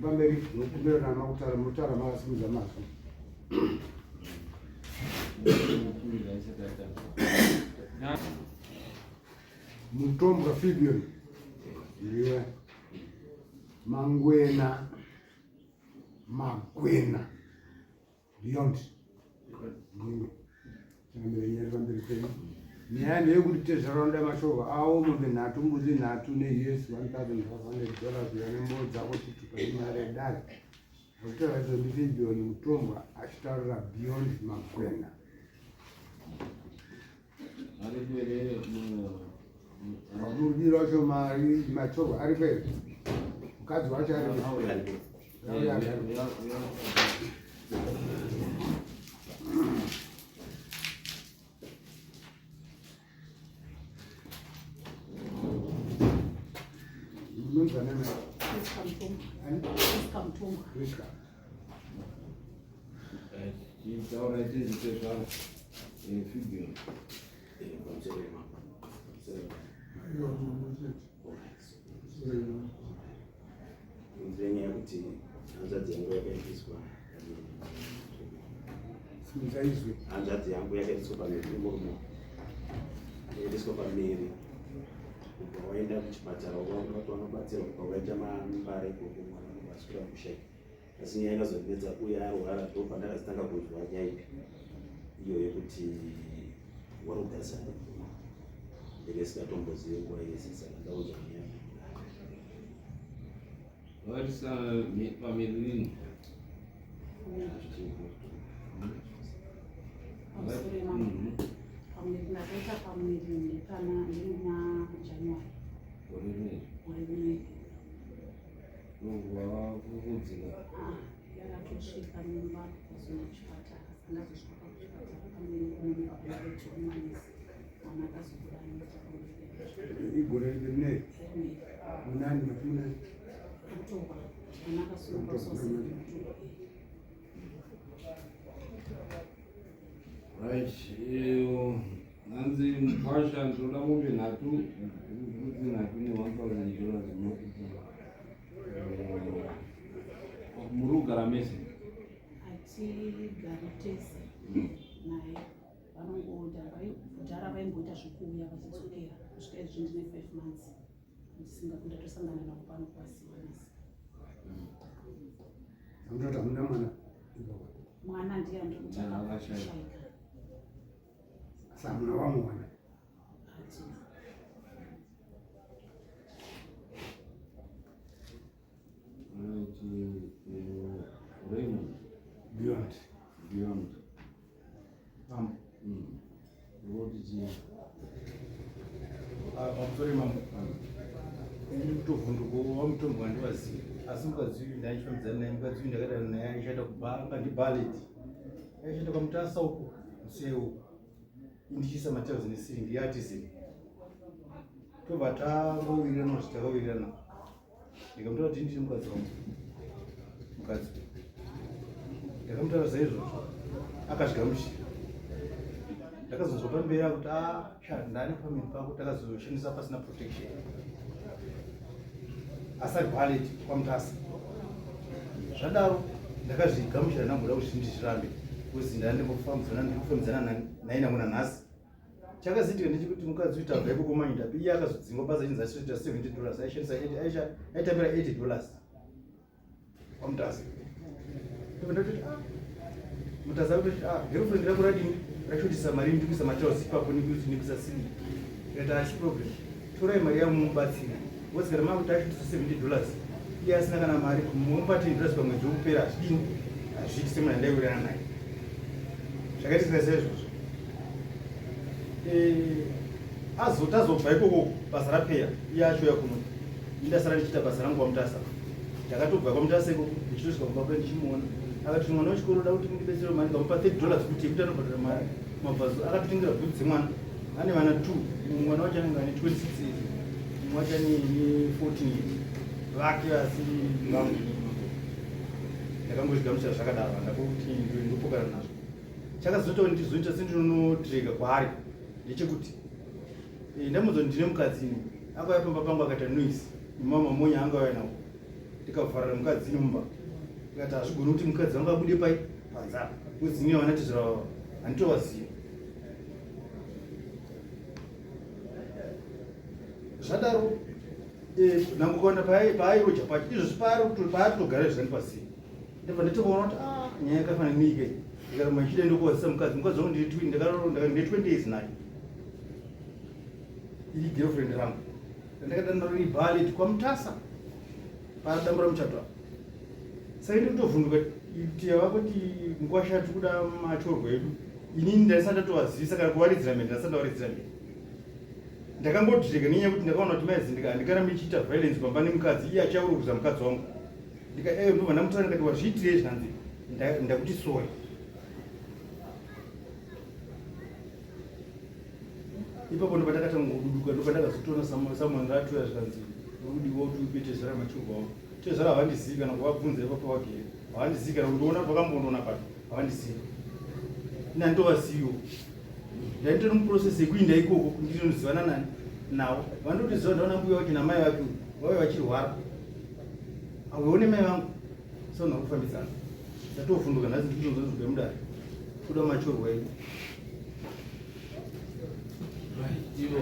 Pamberi nokumbirana makutara mutara makasimudza mazwi mutombwa figure ndiwe magwena beyond ndiwe chambere nyari pamberi penyu nyaya ndeyekuti tezvaraunda mashoko awo mombe nhatu mbudzi nhatu neyesu $1,500 yanembo dzako titupa imari dare akutoratidza kuti figure mutombwa achitaurira beyond magwena mudiri wacho mari machorwa ari pei mukadzi wacho ari hanzvadzi yangu yakaiswa pamiri murume yakaiswa pamiri kubva waenda kuchipatara wanobatsirwa kubva waita mambare gogo mwana vasvira kushaki asi nyaya yakazonetsa uye arwara ndo pandakazitanga kuzwa nyaipi iyo yekuti wari kugarisana ndenge singatombozive nguva yese saka ndauzwa nyaya varisa pamirini ndakaita pamwiri kana ndina January wakukudzika yakatosvika mimba kuzona kuchipatara sandazosvika kuchipatara pamwiri unoaaamanisi mwana akazokura igore rinei munani matunani October mwana akasununguka October. Right, nanzi mkwasha ndoda mombe nhatu $1,000 muri kugara mese hatigari tese naye vanongoda kudhara vaimboita zvekuuya vachidzokera kusvika izvi ndine 5 months ndisingakuda tosangana navo pano kwasiwanisi amutoti hamuna mwana mwana ndiye andikuti akashaika samuna wamwe mwana beyond what is it sorry mama mutovhunduko wamutombo wandiwaziva asi mukadzivi ndaishamidzana naye mukadzivi ndakadaro naye aishaita kubva angandibhaleti aishaita kwamutasa uko museu indichisa matauzi nesiri ndiatisi tobva tangowirirana kuti takawirirana ndikamutaura kuti ndiri mukadzi wangu mukadzi ndakamutaura zaizvozvo akazvigamuchira ndakazonzwa pamberi akuti ndani pamiri pako takazoshandisa pasina protection asari bhaleti kwamutasa zvadaro ndakazvigamuchira namboda kuti ndizvirambe kuzi ndandikufambidzana naye namuna nhasi chakazitika ndechekuti mukadzi uita bva ikokomanyita iye akazodzingwa basa chinzi achiita $70 aishandisa aitambira $80 kwamutasa ndoti mutasa akutoti girlfriend rangu radini rashotisa mari ndikuisa matausi ipapo ndikuisa siri ikati achiproblem torai mari yangu mubatsira wozikana makuti ashotisa $70 iye asina kana mari kumupa $10 pamwedzi wokupera hazvidini hazviti semuna ndaiwirirana naye zvakaitika saizvozvo tazobva ikoko basa rapeya iye acho yakuno indasara ndichiita basa rangu kwamutasa ndakatobva kwamutasa ikoko ndichitosvika kumbaba ndichimuona akati mwana wechikoro da kuti ndibetsere mari ngamupa $30 kuti ekuti anobhadhara mari mabvazo akatotengira bvudzi dzemwana ane vana 2 mwana wacho anenge ane 26 years mumwe wacho ane 14 years vake asi vangu ndakangozvigamuchira zvakadaro ndakuti ndopokana nazvo chakazoita kuti ndizoita sendinodhireka kwaari ndechekuti ndamudza ndine mukadzi akauya pamba pangu akaita noise mama monya anga auya nawo ndikavharira mukadzi nyumba ikati hazvigoni kuti mukadzi wangu abude pai panzara kudzini vana tezvara handitovaziva zvadaro nangokaona paairoja pacho izvozvi paatogara zvani pasi ndabva ndatokaona kuti nyaya yakafanana niike ndikaramba ichida ndokuwazisa mukadzi wangu ndine 20 days naye iri girlfriend rangu ndakadanda riri bhaleti kwamutasa padambura muchato saka ndikutovhunduka tiyava kuti nguva shati kuda machorwa edu inini ndasati atovazivisa kana kuvaridzira mberi ndasati avaridzira mberi ndakangodhireka nenyaya yekuti ndakaona kuti maizindika handikarambe ichiita violence pamba nemukadzi iye achiaurukudza mukadzi wangu ndobva ndamutaura ndikati wazviitirei zvanzi ndakuti sorry ipapo ndobva ndakata ngoduduka ndobva ndakazotoona samuel ratuya zvikanzi udiwa kuti upe tezvara machurwa wangu tezvara havandizivi kana kuvabvunza ipapo vagere havandizivi kana kundiona vakambondoona pato havandizivi ina ndovasiyo ndaitore muprocess yekuinda ikoko ndinozivana nani navo vandotiziva ndaona mbuya wacho namai vake vave vachirwara auone mai vangu sauna kufambisana ndatofumbuka nhasi ndizozozwe mudare kuda machorwa edu ivo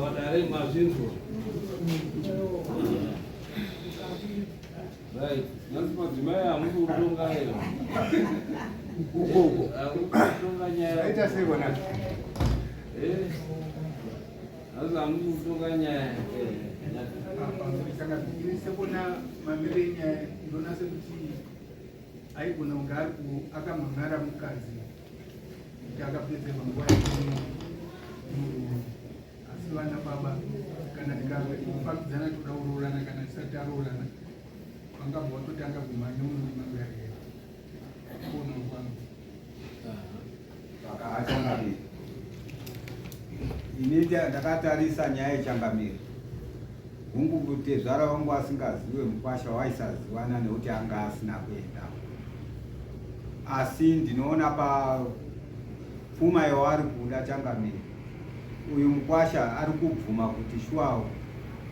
vadare mazvinzwa right nhasi madzimai hamudi kutonga ero ukoko kutonga nyaya aita sei kona nhasi hamudi kutonga nyaya kana kuirise kuna mamire nyaya ndona sekuti aigona kunge ari akamhangara mukadzi kuti akapedzerwa nguva yemurume asi vana baba kana tikafambidzana toda kuroorana kana tisati aroorana vangabva vatotanga kumhanya murume uyarera kuona kwangu achangamiri ini ndakatarisa nyaya yechangamiri hungu tezvara wangu asingazive mukwasha waisaziwana nekuti anga asina kuenda asi ndinoona papfuma yavari kuda changamiri uyu mukwasha ari kubvuma kuti shuwa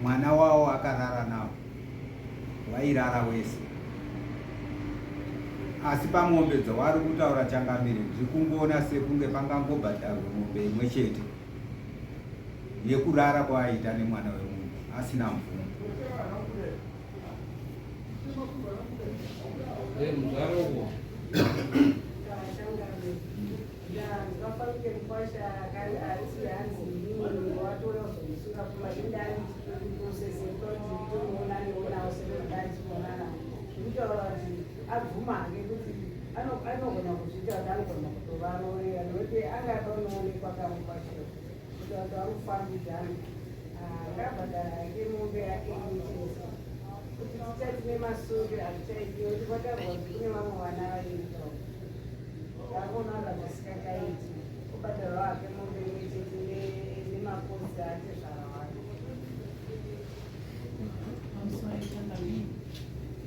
mwana wavo akarara navo vairara wese asi pamombe dzavari kutaura changamiri zvikungoona sekunge pangangobhadharwa mombe imwe chete yekurara kwaaita nemwana wemunhu asina mvumo muzvaroko abvuma ngekuti anogona kuzviita kuti anogona kutovaroorera nokuti angatonoonekwa kamupashiro kuti vantu vari kufambidzana ngabhadhara ake mombe yake ichesa kuti titatine masure hazvichaitiwa kuti kwatagwa kuti kune vamwe vana vaita akuona nga zvisikakaiti kubhadharwa hake mombe imwe chete nemakosi ake zvarawanda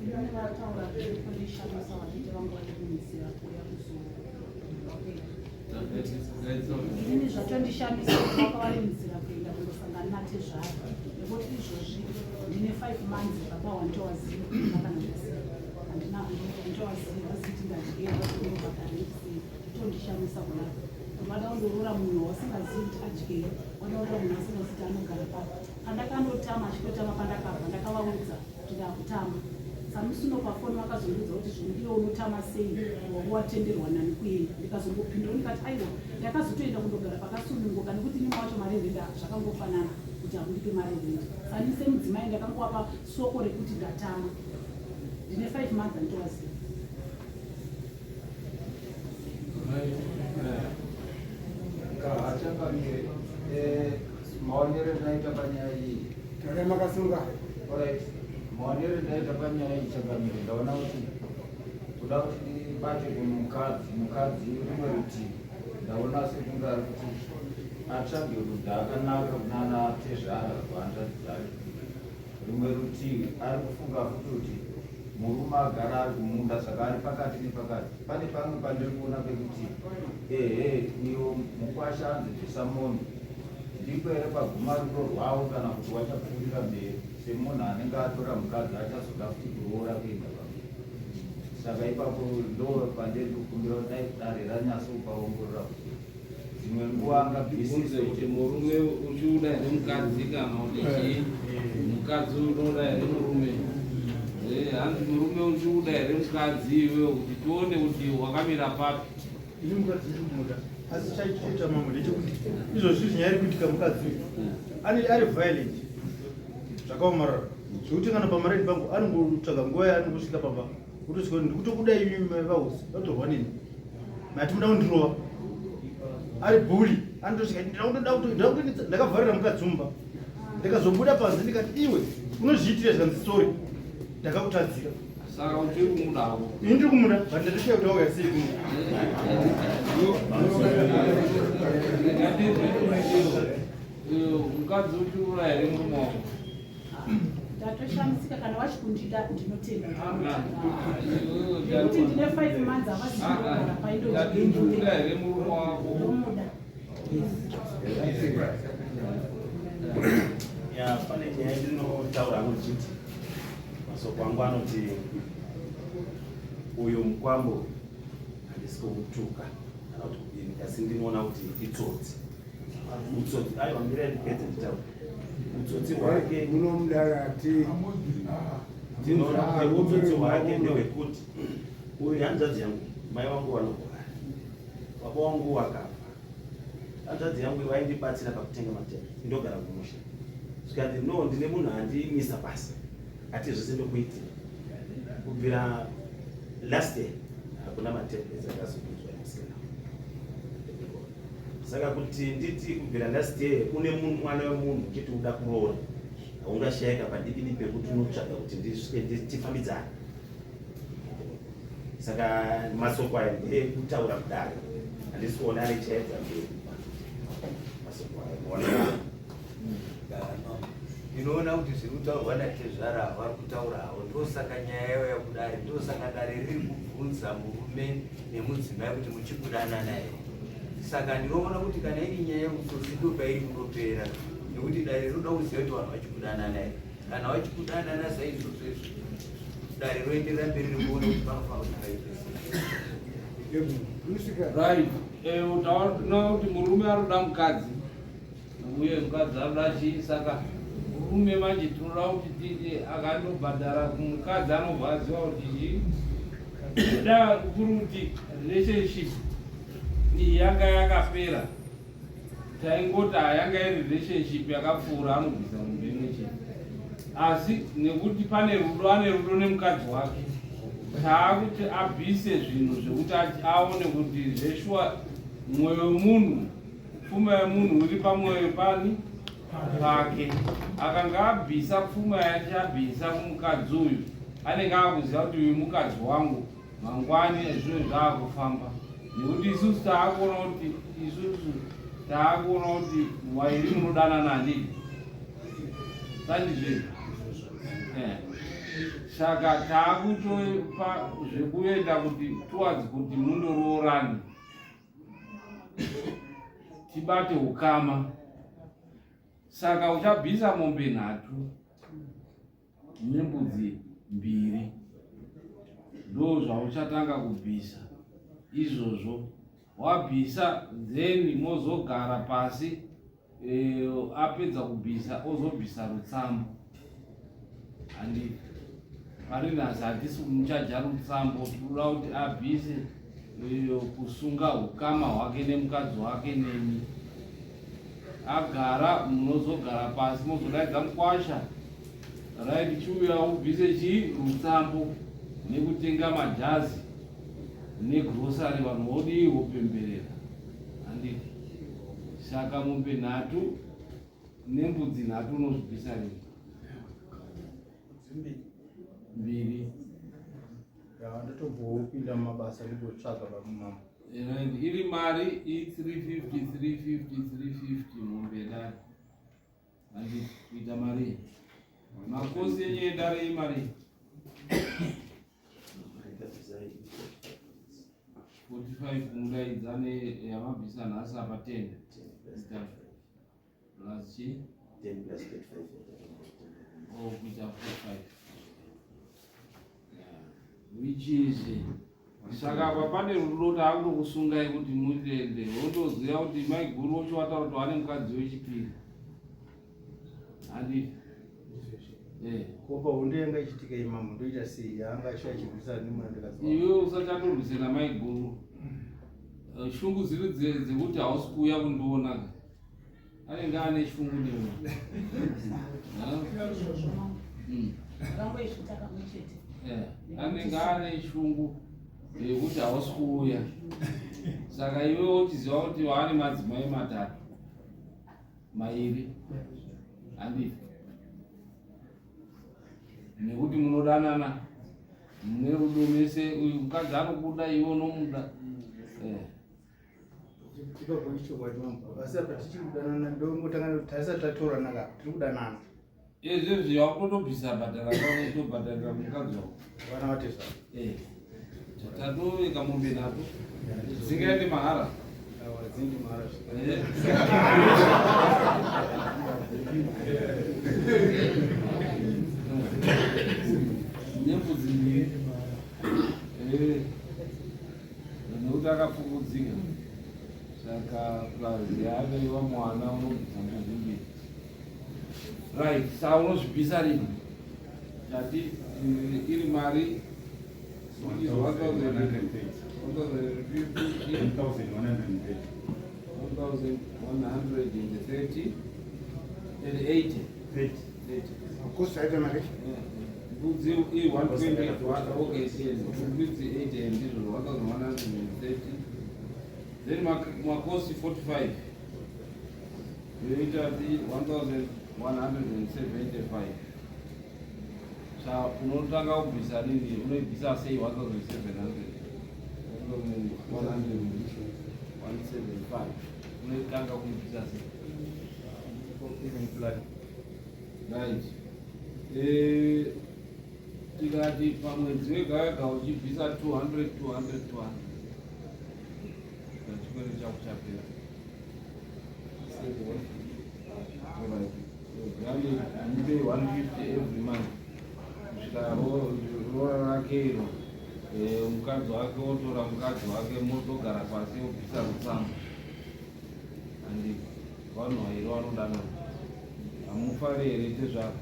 Ini vataura zvekushandisa vachiti vanga vachimisira kuuya ini zvatondishamisa kuti vaka vari muzira kuenda kundosangana natezvaro nekuti izvozvi ndine 5 months baba wandowaziva akanandasiya handinandowaziva ziti ngadyeraaaaisei tondishamisa kudaro vada kundorora munhu wasingazivi kuti adyere vada kurora munhu asingazivi kuti anogara papo pandakandotama achitotama pandakabva ndakavaudza kuti ndakutama samusino pafoni vakazondudza kuti zvondiwe unotama sei watenderwa nani kuenda ndikazombopindura ndikati aiwa ndakazotoenda kundogara pakasununguka nekuti nyuma wacho marerenda zvakangofanana kuti hakundipe marerenda sani semudzimai ndakangowapa soko rekuti ndatama ndine 5 months anditowaziva achangamire maonero ndinoita panyaya iyi tore makasunga maonero ndaita panyaya iyi changamire ndaona kuti kuda kuti bate mukadzi rumwe rutivi ndaona sekunge ari kuti atsvage rudha akanaka kunana tezvara rwanzvadzi dzake rumwe rutivi ari kufunga futi kuti murume agara ari kumunda saka ari pakati nepakati pane pamwe pandiri kuona pekuti iyo mukwasha anzi tisamoni ndipo here paguma rudo rwavo kana kuti wachapfuurira mberi semunhu anenge atora mukadzi achazoda kuti kuroora kuenda saka ipapo ndo pandiri kukumbira kuti dai dare ranyatso kupaongorora dzimwe nguva Kunze kuti murume uchiuda here mukadzi kana kuti mukadzi unoda here murume. Hanzi murume uchiuda here mukadzi iwewe kuti tione kuti wakamira papi. ini mukadzi ndinomuda asi chaichoita mamwe ndechekuti izvozvi zvinyari kuitika mukadzi uyu ari violent zvakaomarara zvekuti kana pamareni pangu anongotsvaga nguva yaanongosvika pamba kutosvika kuti ndikutokudai imi vahosi vatorwa nini mati muda kundirova ari bhuri anotosvika ndakavharira mukadzi mumba ndikazobuda panze ndikati iwe unozviitira zvikanzi sori ndakakutadzira Saka uchiri kumudavo. ini ndiri kumuda vandandisvika kuti wauya sei kuno Mukadzi uchiura here murume wako. Ndatoshamisika kana vachikundida ndinotenda. Nekuti ndine 5 months havasindogara Uchiuda here murume wako. ndomuda. Ya, pane nyaya ndinotaura anochiti masoko angu anoti uyu mukwambo handisi kumutuka kana kuti kudini, asi ndinoona kuti itsotsi. Utsotsi aiwa mbira ndipedze nditaura. Utsotsi hwake munomudakati ndinoona kuti utsotsi hwake ndehwekuti uyu hanzvadzi yangu mai vangu vanorwara, baba vangu vakafa. Hanzvadzi yangu vaindibatsira pakutenga matende ndogara kumusha. Zvikati no ndine munhu andimisa pasi ati zvese ndokuitira kubvira last year hakuna matembezi akazokuitwa emusina. Saka kuti nditi kubvira last year une mwana wemunhu uchiti uda kuroora haungashayika padidini pekuti unotsvaga kuti ndisvike tifambidzane. Saka masoko aya ndeekutaura kudaro, handisi kuona ari chaedza mberi masoko aya. Inoona kuti zviri kutaurwa naTezvara vari kutaura havo, ndosaka nyaya yayo yakudare, ndosaka dare riri kubvunza murume nemudzimai kuti muchikudana naye. Saka ndinoona kuti kana iri nyaya yeutsotsi ndopairi kundopera, nekuti dare rinoda kuziva kuti vanhu vachikudana naye. Kana vachikudana nasaizvozvo izvo dare roenderera mberi rikuona kuti panofanira kuti paite Right. Utaona kuti murume aroda mukadzi uye mukadzi aroda chii. Saka murume manje tinoda kuti titi akandobhadhara kumukadzi anobva aziva kuti da kuri kuti relationship iyi yanga yakapera, taingoti yanga iri relationship yakapfuura anobvisa munhu imwe chete. Asi nekuti pane rudo, ane rudo nemukadzi wake, taakuti abvise zvinhu zvekuti aone kuti zveshwa mwoyo wemunhu, pfuma yemunhu iri pamwoyo pani pake. Akanga abvisa pfuma yacho abvisa kumukadzi uyu, anenge akuziva kuti uyu mukadzi wangu mangwani zvinhu zvaakufamba. Nekuti isusu taakuona kuti wairi munodana nandii sandizve. Saka taakutopa zvekuenda kuti towards kuti mundoroorani, tibate ukama. Saka uchabvisa mombe 3 nembudzi 2 ndo zvauchatanga kubvisa izvozvo. Wabvisa then mozogara pasi, apedza kubvisa ozobvisa rutsambo. Handi pari nhasi hatisi muchaja rutsambo, tinoda kuti abvise kusunga ukama hwake nemukadzi wake nemi. Agara munozogara pasi mozodaidza mukwasha, right, chiuya ubvise chii rutsambo nekutenga majazi negrosari vanhu vodii vopemberera. Handiti saka mombe 3 nembudzi 3 unozvibvisa rini? 2. ndatombopinda mumabasa ndindotsvaga vamumama iri mari i350 mombe 3. Handiti kuita mari makosi enyu endare imari 45 mudaidzane yamabvisa nhasi apa 10 plus chi 10 plus 35. kuita 45 which is saka apa pane rudo takutokusungai kuti muende wotoziva kuti mai guru wacho wataura kuti wane mukadzi wechipiri handi kopa hunde yanga ichitika imamo ndoita sei yanga achirwisana nemurandikadzi iwe usachandorwisana mai guru shungu dziri dzekuti hausi kuuya kundiona anenge ane shungu newe anenge ane shungu yekuti hausi kuuya saka iwe uchiziva kuti waane madzimai matatu mairi handi nekuti munodanana mune rudo mese uyu mukadzi anokuda iwe unomuda asi apa tichikudanana ndongotanga tasati tatorana ka tiri kudanana izvezvi wakutotobvisa bhadhara pamwe tobhadharira mukadzi wako vana vatesa tatoveka mombe nato dzingaende mahara dzindi mahara nembudzi mbiri nekuti akafukudzika saka plazi yaveiwa mwana unobvisa mbudzi mbiri right saa unozvibvisa rini tati iri mari 1,130 and 80 Cost aita mari? Mbudzi i 120, okay, mbudzi 80 and 1,130. Then makosi 45. Yoita the 1,175. Sa unotanga kubvisa nini? Unoibvisa sei 1,700? 1,175. Unoitanga kubvisa sei? Right. Tikati pamwedzi wega wega uchibvisa 200 chikwere chako chapera mupe 150 every month kusvika rora rakero mukadzi wake otora mukadzi wake motogara pasi obvisa rutsamu andi vanhu vairi vanodana hamufari here tezvako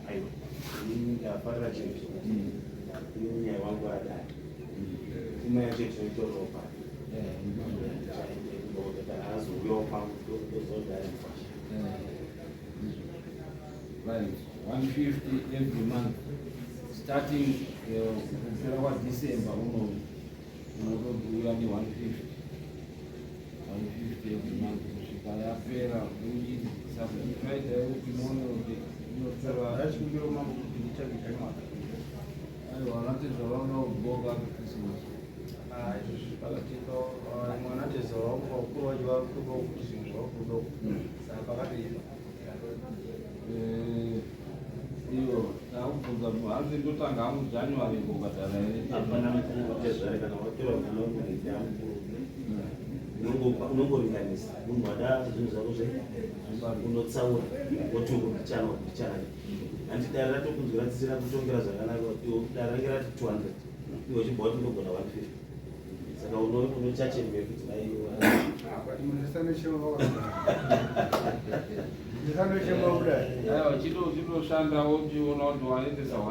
aiwa ndafarira chinhu inyaya wangu adai imaya chinhu chinoitorawo pari azouyawo pangu tozodai right 150 every month starting kupera kwaDecember unotouya ne 150 every month kusvika yapera uyi aiwanatezvavaunauboka kuchristmas mwanateza wakuva ukuru wacho varikuda kuti zvinhu zvakuda saka pakatoipa iyo takubvunza hanzi ndotanga mujanuary kubhadhara here apana mutezvare kana watora mwana wemwedzi yangu unongoringanisa munhu wada zvinhu zvako unotsaura woti ndichana handi dare ratokunzwiratisira kutongera zvakanaka dare range rati 200 iwe uchibva kuti ndogona 150 saka unochachembe kuti chitoshanda wochiona kuti waendesa 150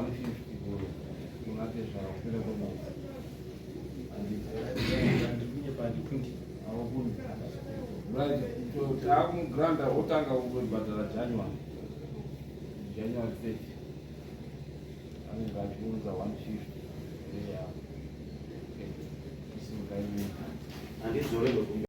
unatezvaupere kwemwedzi right takumgranda otanga kubhadhara January 30 anenge achiunza 150